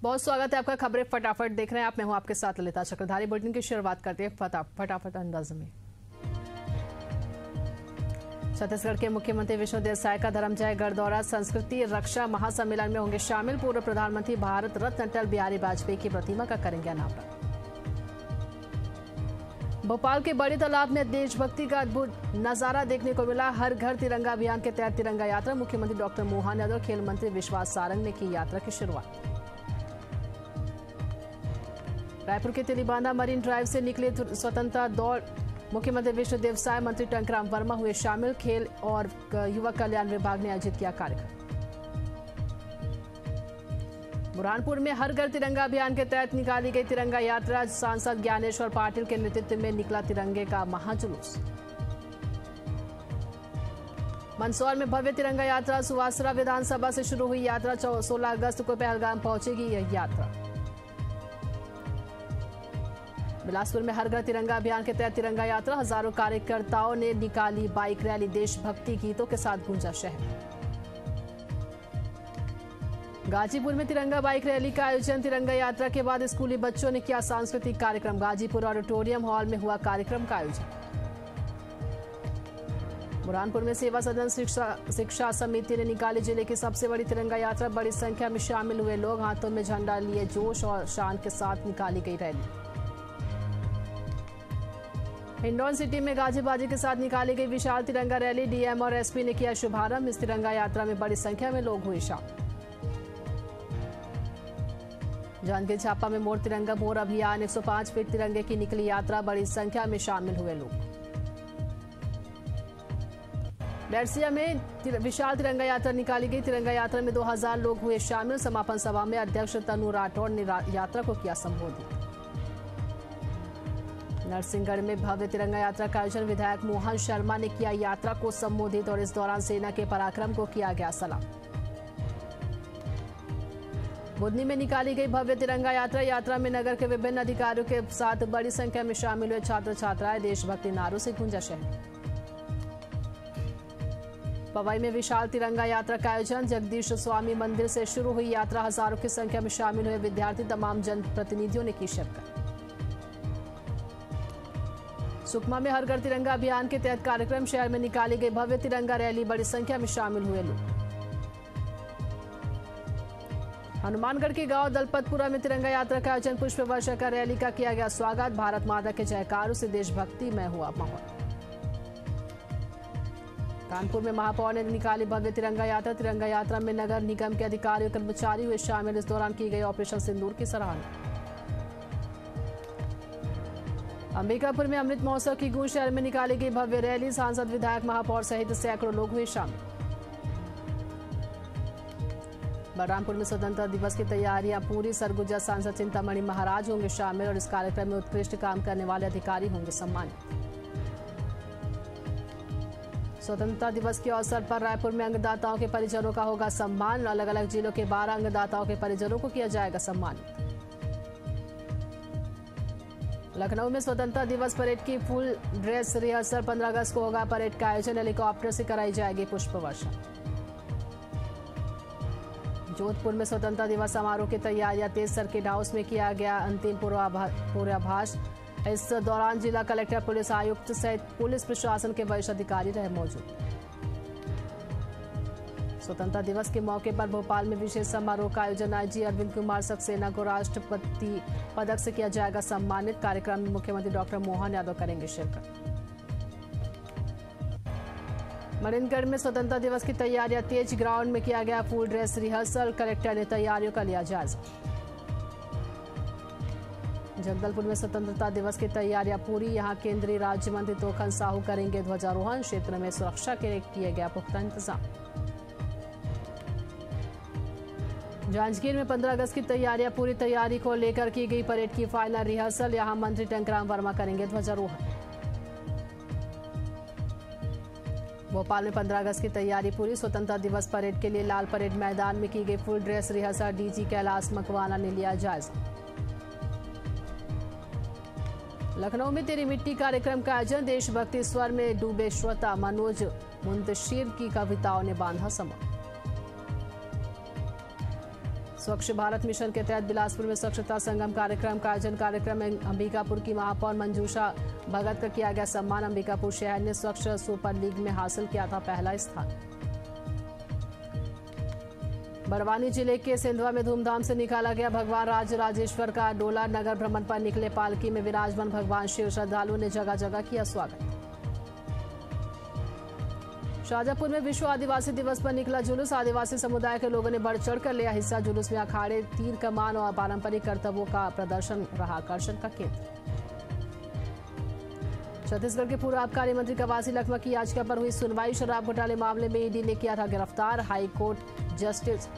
बहुत स्वागत है आपका। खबरें फटाफट देख रहे हैं आप। मैं हूं आपके साथ ललिता चक्रधारी। बुलेटिन की शुरुआत करते हैं फटाफट अंदाज में। छत्तीसगढ़ के मुख्यमंत्री विष्णुदेव साय का धर्मजयगढ़ दौरा, संस्कृति रक्षा महासम्मेलन में होंगे शामिल। पूर्व प्रधानमंत्री भारत रत्न अटल बिहारी वाजपेयी की प्रतिमा का करेंगे अनावरण। भोपाल के बड़े तालाब में देशभक्ति का अद्भुत नजारा देखने को मिला। हर घर तिरंगा अभियान के तहत तिरंगा यात्रा, मुख्यमंत्री डॉक्टर मोहन यादव और खेल मंत्री विश्वास सारंग ने की यात्रा की शुरुआत। रायपुर के तिलीबांधा मरीन ड्राइव से निकले स्वतंत्रता दौड़, मुख्यमंत्री विष्णुदेव साय, मंत्री टंकराम वर्मा हुए शामिल। खेल और युवा कल्याण विभाग ने आयोजित किया कार्यक्रम। बुरहानपुर में हर घर तिरंगा अभियान के तहत निकाली गई तिरंगा यात्रा, सांसद ज्ञानेश्वर पाटिल के नेतृत्व में निकला तिरंगे का महाजुलूस। मंदसौर में भव्य तिरंगा यात्रा, सुवासरा विधानसभा से शुरू हुई यात्रा। 16 अगस्त को पहलगाम पहुंचेगी यह यात्रा। बिलासपुर में हर घर तिरंगा अभियान के तहत तिरंगा यात्रा, हजारों कार्यकर्ताओं ने निकाली बाइक रैली, देशभक्ति गीतों के साथ गूंजा शहर। गाजीपुर में तिरंगा बाइक रैली का आयोजन, तिरंगा यात्रा के बाद स्कूली बच्चों ने किया सांस्कृतिक कार्यक्रम। गाजीपुर ऑडिटोरियम हॉल में हुआ कार्यक्रम का आयोजन। बुरहानपुर में सेवा सदन शिक्षा समिति ने निकाली जिले की सबसे बड़ी तिरंगा यात्रा, बड़ी संख्या में शामिल हुए लोग, हाथों में झंडा लिए जोश और शान के साथ निकाली गई रैली। हिंडौन सिटी में गाजीबाजी के साथ निकाली गई विशाल तिरंगा रैली, डीएम और एसपी ने किया शुभारंभ। इस तिरंगा यात्रा में बड़ी संख्या में लोग हुए शामिल। जांजगीर चांपा में मोर तिरंगा मोर अभियान, 105 फीट तिरंगे की निकली यात्रा, बड़ी संख्या में शामिल हुए लोग। बैरसिया में विशाल तिरंगा यात्रा निकाली गई, तिरंगा यात्रा में 2000 लोग हुए शामिल। समापन सभा में अध्यक्ष तनु राठौड़ ने यात्रा को किया संबोधित। नरसिंहगढ़ में भव्य तिरंगा यात्रा का आयोजन, विधायक मोहन शर्मा ने किया यात्रा को संबोधित और इस दौरान सेना के पराक्रम को किया गया सलाम। बुधनी में निकाली गई भव्य तिरंगा यात्रा, यात्रा में नगर के विभिन्न अधिकारियों के साथ बड़ी संख्या में शामिल हुए छात्र छात्राएं, देशभक्ति नारों से गूंजा शहर। पवई में विशाल तिरंगा यात्रा का आयोजन, जगदीश स्वामी मंदिर से शुरू हुई यात्रा, हजारों की संख्या में शामिल हुए विद्यार्थी, तमाम जनप्रतिनिधियों ने की शिरकत। सुकमा में हर घर तिरंगा अभियान के तहत कार्यक्रम, शहर में निकाली गई भव्य तिरंगा रैली, बड़ी संख्या में शामिल हुए लोग। हनुमानगढ़ के गांव दलपतपुरा में तिरंगा यात्रा का आयोजन, पुष्प वर्षा का रैली का किया गया स्वागत, भारत माता के जयकारों से देशभक्ति में हुआ माहौल। कानपुर में महापौर ने निकाली भव्य तिरंगा यात्रा, तिरंगा यात्रा में नगर निगम के अधिकारी और कर्मचारी हुए शामिल। इस दौरान की गई ऑपरेशन सिंदूर की सराहना। अंबिकापुर में अमृत महोत्सव की गूंज, शहर में निकाली गई भव्य रैली, सांसद विधायक महापौर सहित सैकड़ों लोग हुए शामिल। बलरामपुर में स्वतंत्रता दिवस की तैयारियां पूरी, सरगुजा सांसद चिंतामणि महाराज होंगे शामिल और इस कार्यक्रम में उत्कृष्ट काम करने वाले अधिकारी होंगे सम्मानित। स्वतंत्रता दिवस के अवसर पर रायपुर में अंगदाताओं के परिजनों का होगा सम्मान, अलग अलग जिलों के 12 अंगदाताओं के परिजनों को किया जाएगा सम्मानित। लखनऊ में स्वतंत्रता दिवस परेड की फुल ड्रेस रिहर्सल, 15 अगस्त को होगा परेड का आयोजन, हेलीकॉप्टर से कराई जाएगी पुष्प वर्षा। जोधपुर में स्वतंत्रता दिवस समारोह की तैयारियां तेज, सर्किट हाउस में किया गया अंतिम पूर्वाभास। इस दौरान जिला कलेक्टर, पुलिस आयुक्त सहित पुलिस प्रशासन के वरिष्ठ अधिकारी रहे मौजूद। स्वतंत्रता दिवस के मौके पर भोपाल में विशेष समारोह का आयोजन, आईजी अरविंद कुमार सक्सेना को राष्ट्रपति पदक से किया जाएगा सम्मानित। कार्यक्रम में मुख्यमंत्री डॉक्टर मोहन यादव करेंगे शिरकत। मरीनगढ़ में स्वतंत्रता दिवस की तैयारियां तेज, ग्राउंड में किया गया फुल ड्रेस रिहर्सल, कलेक्टर ने तैयारियों का लिया जायजा। जगदलपुर में स्वतंत्रता दिवस की तैयारियां पूरी, यहां केंद्रीय राज्य मंत्री तोखन साहू करेंगे ध्वजारोहण, क्षेत्र में सुरक्षा के लिए किए गया पुख्ता इंतजाम। जांजगीर में 15 अगस्त की तैयारियां पूरी, तैयारी को लेकर की गई परेड की फाइनल रिहर्सल, यहां मंत्री टंकराम वर्मा करेंगे ध्वजारोहण। भोपाल में 15 अगस्त की तैयारी पूरी, स्वतंत्रता दिवस परेड के लिए लाल परेड मैदान में की गई full dress rehearsal, DG Kailash Makwana ने लिया जायजा। लखनऊ में तेरी मिट्टी कार्यक्रम का आयोजन, देशभक्ति स्वर में डूबे श्रोता, मनोज मुंतशिर की कविताओं ने बांधा समा। स्वच्छ भारत मिशन के तहत बिलासपुर में स्वच्छता संगम कार्यक्रम का आयोजन। कार्यक्रम में अंबिकापुर की महापौर मंजूषा भगत का किया गया सम्मान। अंबिकापुर शहर ने स्वच्छ सुपर लीग में हासिल किया था पहला स्थान। बड़वानी जिले के सिंधवा में धूमधाम से निकाला गया भगवान राजराजेश्वर का डोला। नगर भ्रमण पर निकले पालकी में विराजमान भगवान शिव। श्रद्धालुओं ने जगह जगह किया स्वागत। शाजापुर में विश्व आदिवासी दिवस पर निकला जुलूस। आदिवासी समुदाय के लोगों ने बढ़ चढ़कर लिया हिस्सा। जुलूस में अखाड़े, तीर कमान और पारंपरिक कर्तव्यों का प्रदर्शन रहा आकर्षण का केंद्र। छत्तीसगढ़ के पूर्व आबकारी मंत्री कवासी लखमा की याचिका पर हुई सुनवाई। शराब घोटाले मामले में ईडी ने किया था गिरफ्तार। High court justice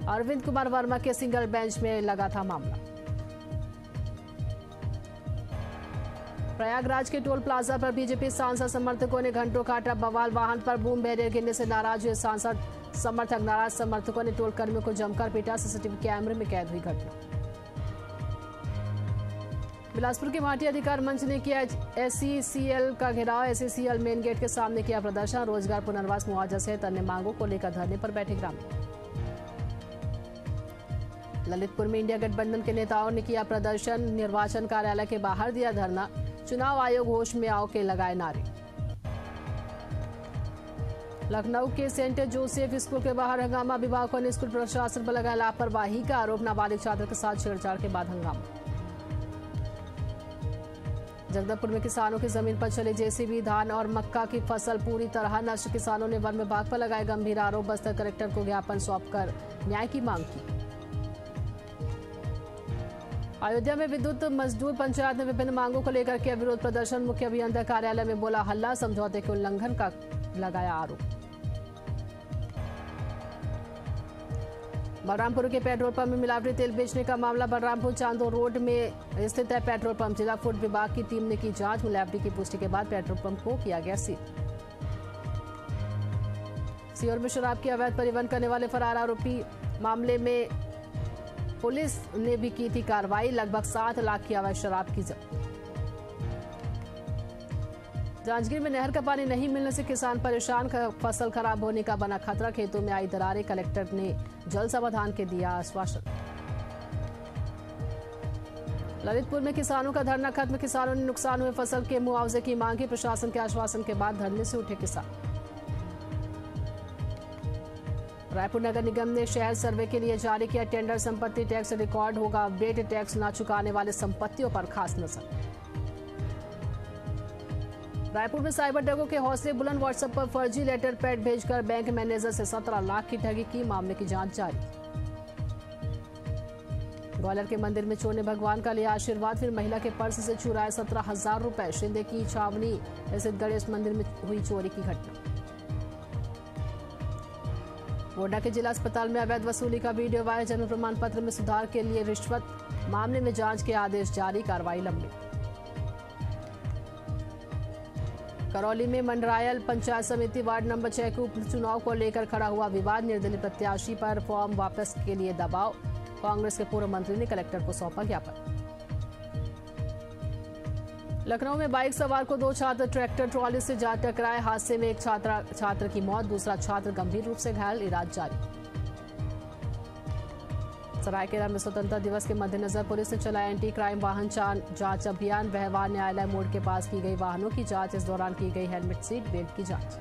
Arvind Kumar Verma के सिंगल बेंच में लगा था मामला। प्रयागराज के टोल प्लाजा पर बीजेपी सांसद समर्थकों ने घंटों काटा बवाल। वाहन पर बूम बैरियर गिरने से नाराज हुए सांसद समर्थक। नाराज समर्थकों ने टोल कर्मियों को जमकर पीटा। सीसीटीवी कैमरे में कैद हुई घटना। बिलासपुर के माटी अधिकार मंच ने किया SCCL का घेराव। SCCL मेन गेट के सामने किया प्रदर्शन। रोजगार, पुनर्वास, मुआवजा सहित अन्य मांगों को लेकर धरने पर बैठे ग्रामीण। ललितपुर में इंडिया गठबंधन के नेताओं ने किया प्रदर्शन। निर्वाचन कार्यालय के बाहर दिया धरना। चुनाव आयोग होश में आओ के लगाए नारे। लखनऊ के सेंट जोसेफ स्कूल के बाहर हंगामा। अभिभावकों ने स्कूल प्रशासन पर लगाया लापरवाही का आरोप। नाबालिग छात्र के साथ छेड़छाड़ के बाद हंगामा। जगदलपुर में किसानों की जमीन पर चले JCB। धान और मक्का की फसल पूरी तरह नष्ट। किसानों ने वन विभाग पर लगाए गंभीर आरोप। बस्तर कलेक्टर को ज्ञापन सौंपकर न्याय की मांग की। अयोध्या में विद्युत मजदूर पंचायत ने विभिन्न मांगों को लेकर किया विरोध प्रदर्शन। मुख्य अभियंता कार्यालय में बोला हल्ला। समझौते के उल्लंघन का लगाया आरोप। बलरामपुर के पेट्रोल पंप में मिलावटी तेल बेचने का मामला। बलरामपुर चांदो रोड में स्थित है पेट्रोल पंप। जिला फूड विभाग की टीम ने की जांच। मिलावटी की पुष्टि के बाद पेट्रोल पंप को किया गया सील। सीहोर में शराब की अवैध परिवहन करने वाले फरार आरोपी मामले में पुलिस ने भी की थी कार्रवाई। लगभग 7 लाख की अवैध शराब की जब्त। जांजगीर में नहर का पानी नहीं मिलने से किसान परेशान। फसल खराब होने का बना खतरा। खेतों में आई दरारें। कलेक्टर ने जल समाधान के दिया आश्वासन। ललितपुर में किसानों का धरना खत्म। किसानों ने नुकसान हुए फसल के मुआवजे की मांग की। प्रशासन के आश्वासन के बाद धरने से उठे किसान। रायपुर नगर निगम ने शहर सर्वे के लिए जारी किया टेंडर। संपत्ति टैक्स रिकॉर्ड होगा अपडेट। टैक्स न चुकाने वाले संपत्तियों पर खास नजर। रायपुर में साइबर ठगों के हौसले बुलंद। व्हाट्सएप पर फर्जी लेटर पैड भेजकर बैंक मैनेजर से 17 लाख की ठगी की। मामले की जांच जारी। ग्वालियर के मंदिर में चोर ने भगवान का लिया आशीर्वाद। फिर महिला के पर्स से चुराए 17,000 रुपए। शिंदे की छावनी स्थित गणेश मंदिर में हुई चोरी की घटना। गोड्डा के जिला अस्पताल में अवैध वसूली का वीडियो वायरल। जन्म प्रमाण पत्र में सुधार के लिए रिश्वत मामले में जांच के आदेश जारी। कार्रवाई लंबित। करौली में मंडरायल पंचायत समिति वार्ड नंबर 6 के उपचुनाव को लेकर खड़ा हुआ विवाद। निर्दलीय प्रत्याशी पर फॉर्म वापस के लिए दबाव। कांग्रेस के पूर्व मंत्री ने कलेक्टर को सौंपा ज्ञापन। लखनऊ में बाइक सवार को 2 छात्र ट्रैक्टर ट्रॉली से जा टकराए। हादसे में एक छात्र की मौत। दूसरा छात्र गंभीर रूप से घायल। इलाज जारी। सरायकेला में स्वतंत्रता दिवस के मद्देनजर पुलिस ने चलाया एंटी क्राइम वाहन जांच अभियान। व्यवहार न्यायालय मोड़ के पास की गई वाहनों की जांच। इस दौरान की गई हेलमेट सीट बेल्ट की जांच।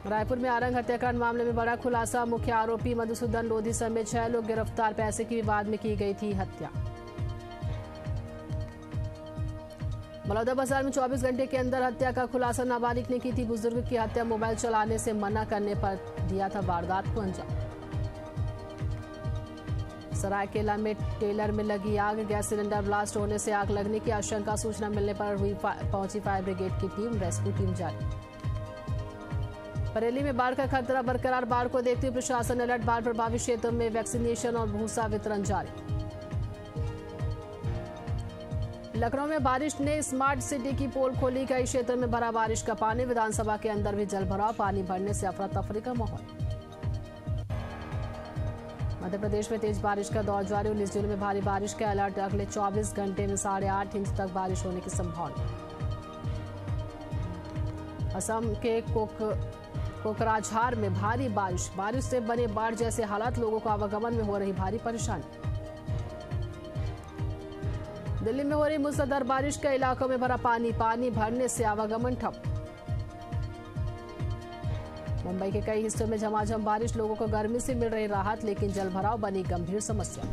रायपुर में आरंग हत्याकांड मामले में बड़ा खुलासा। मुख्य आरोपी मधुसूदन लोधी समेत 6 लोग गिरफ्तार। पैसे के विवाद में की गई थी हत्या। बलौदा बाजार में 24 घंटे के अंदर हत्या का खुलासा। नाबालिग ने की थी बुजुर्ग की हत्या। मोबाइल चलाने से मना करने पर दिया था वारदात को अंजाम। सरायकेला में टेलर में लगी आग। गैस सिलेंडर ब्लास्ट होने से आग लगने की आशंका। सूचना मिलने पर पहुंची फायर ब्रिगेड की टीम। रेस्क्यू टीम जारी। बरेली में बाढ़ का खतरा बरकरार। बाढ़ को देखते हुए प्रशासन अलर्ट। बाढ़ प्रभावित क्षेत्रों में वैक्सीनेशन और भूसा वितरण जारी। लखनऊ में बारिश ने स्मार्ट सिटी की पोल खोली। कई क्षेत्रों में भरा बारिश का पानी। विधानसभा के अंदर भी जल भराव। पानी भरने से अफरा तफरी का माहौल। मध्य प्रदेश में तेज बारिश का दौर जारी। 19 जिलों में भारी बारिश का अलर्ट। अगले 24 घंटे में 8.5 इंच तक बारिश होने की संभावना। असम के कोकराझार में भारी बारिश से बने बाढ़ जैसे हालात, लोगों को आवागमन में हो रही भारी परेशानी। दिल्ली में हो रही मूसलाधार बारिश, कई इलाकों में भरा पानी भरने से आवागमन ठप। मुंबई के कई हिस्सों में झमाझम बारिश, लोगों को गर्मी से मिल रही राहत, लेकिन जलभराव बनी गंभीर समस्या।